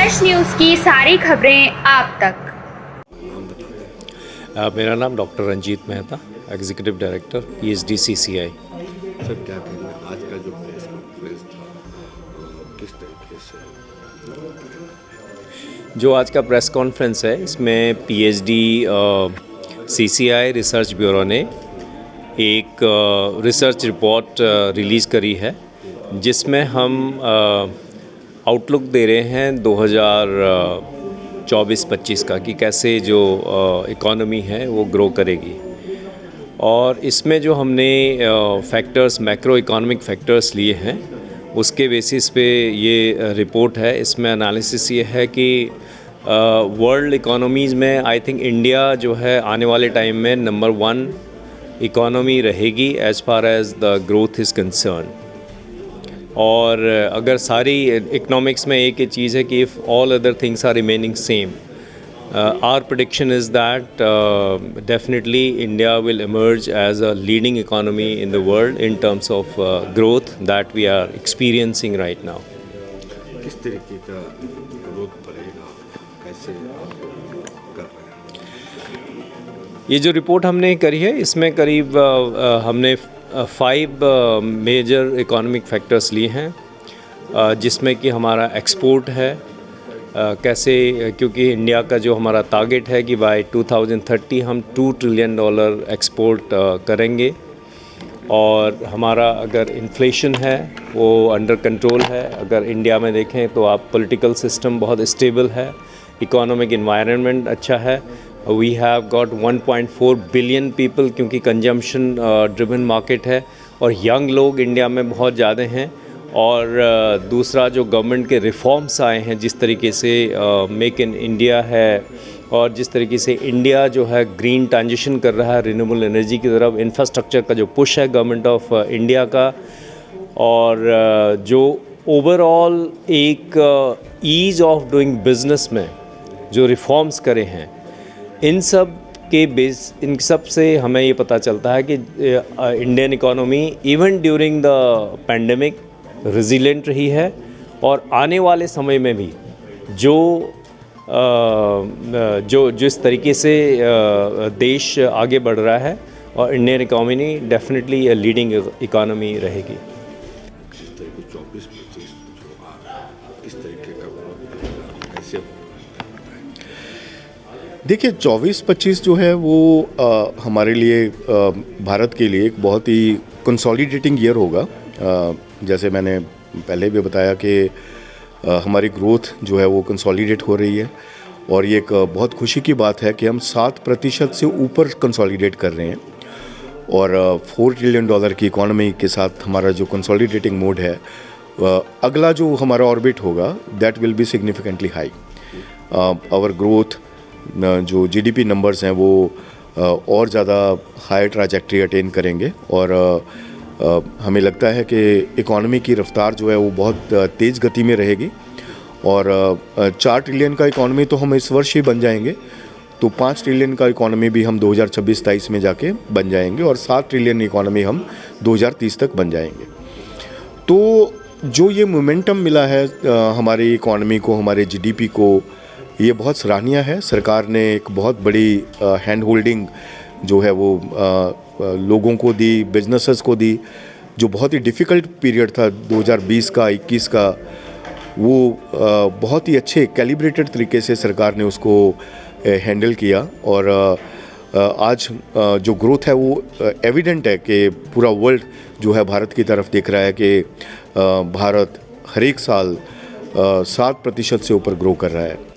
Fresh news की सारी खबरें आप तक। मेरा नाम doctor Ranjit Mehta, executive director PhD CCI। Sir क्या कहना है आज का जो प्रेस कॉन्फ्रेंस था किस तरीके से? जो आज का प्रेस कॉन्फ्रेंस है इसमें PhD CCI रिसर्च ब्यूरो ने एक रिसर्च रिपोर्ट रिलीज़ करी है जिसमें हम आउटलुक दे रहे हैं 2024-25 का कि कैसे जो इकॉनमी है वो ग्रो करेगी। और इसमें जो हमने फैक्टर्स मैक्रो इकोनॉमिक फैक्टर्स लिए हैं उसके बेसिस पे ये रिपोर्ट है। इसमें एनालिसिस ये है कि वर्ल्ड इकोनॉमीज़ में आई थिंक इंडिया जो है आने वाले टाइम में नंबर 1 इकोनॉमी रहेगी as far as the growth is concern. और अगर सारी इकोनॉमिक्स में एक ही चीज़ है कि if all other things are remaining same, our prediction is that definitely India will emerge as a leading economy in the world in terms of growth that we are experiencing right now. किस तरीके का growth बढ़ेगा, कैसे आप कर रहे हैं? ये जो रिपोर्ट हमने करी है इसमें करीब हमने 5 मेजर इकोनॉमिक फैक्टर्स लिए हैं, जिसमें कि हमारा एक्सपोर्ट है, कैसे, क्योंकि इंडिया का जो हमारा टारगेट है कि बाय 2030 हम $2 ट्रिलियन एक्सपोर्ट करेंगे। और हमारा अगर इन्फ्लेशन है वो अंडर कंट्रोल है। अगर इंडिया में देखें तो आप पॉलिटिकल सिस्टम बहुत स्टेबल है, इकोनॉमिक एनवायरनमेंट अच्छा है। We have got 1.4 billion people, क्योंकि कंजम्पशन ड्रिवन मार्केट है और यंग लोग इंडिया में बहुत ज़्यादा हैं। और दूसरा जो गवर्नमेंट के रिफॉर्म्स आए हैं, जिस तरीके से मेक इन इंडिया है और जिस तरीके से इंडिया जो है ग्रीन ट्रांजिशन कर रहा है रिन्यूएबल एनर्जी की तरफ, इंफ्रास्ट्रक्चर का जो पुश है गवर्नमेंट ऑफ इंडिया का, और जो ओवरऑल एक ईज़ ऑफ डूइंग बिजनेस में जो रिफॉर्म्स करे हैं, इन सब से हमें ये पता चलता है कि Indian economy even during the pandemic resilient रही है। और आने वाले समय में भी जिस तरीके से देश आगे बढ़ रहा है और Indian economy definitely leading economy रहेगी। किस तरीके 24-25 जो आ रहा है, किस तरीके का कैसे? देखिए 24-25 जो है वो हमारे लिए भारत के लिए एक बहुत ही कंसोलिडेटिंग ईयर होगा। जैसे मैंने पहले भी बताया कि हमारी ग्रोथ जो है वो कंसोलिडेट हो रही है और ये एक बहुत खुशी की बात है कि हम 7% से ऊपर कंसोलिडेट कर रहे हैं। और $4 ट्रिलियन की इकॉनमी के साथ हमारा जो कंसोलिडेटिंग मोड है, अगला जो हमारा ऑर्बिट होगा that will be significantly high. Our growth जो GDP नंबर्स हैं वो और ज़्यादा हाई ट्रैजेक्टरी अटेन करेंगे। और हमें लगता है कि इकॉनमी की रफ्तार जो है वो बहुत तेज़ गति में रहेगी। और 4 ट्रिलियन का इकॉनमी तो हम इस वर्ष ही बन जाएंगे, तो 5 ट्रिलियन का इकॉनमी भी हम 2026-27 में जाके बन जाएंगे और 7 ट्रिलियन इकॉनमी हम 2030 तक बन जाएंगे। तो जो ये मोमेंटम मिला है हमारी इकॉनमी को, हमारे GDP को, ये बहुत सराहनीय है। सरकार ने एक बहुत बड़ी हैंड होल्डिंग जो है वो लोगों को दी, बिजनेसेस को दी। जो बहुत ही डिफ़िकल्ट पीरियड था 2020 का 21 का, वो बहुत ही अच्छे कैलिब्रेटेड तरीके से सरकार ने उसको हैंडल किया। और आज जो ग्रोथ है वो एविडेंट है कि पूरा वर्ल्ड जो है भारत की तरफ देख रहा है कि भारत हर एक साल 7% से ऊपर ग्रो कर रहा है।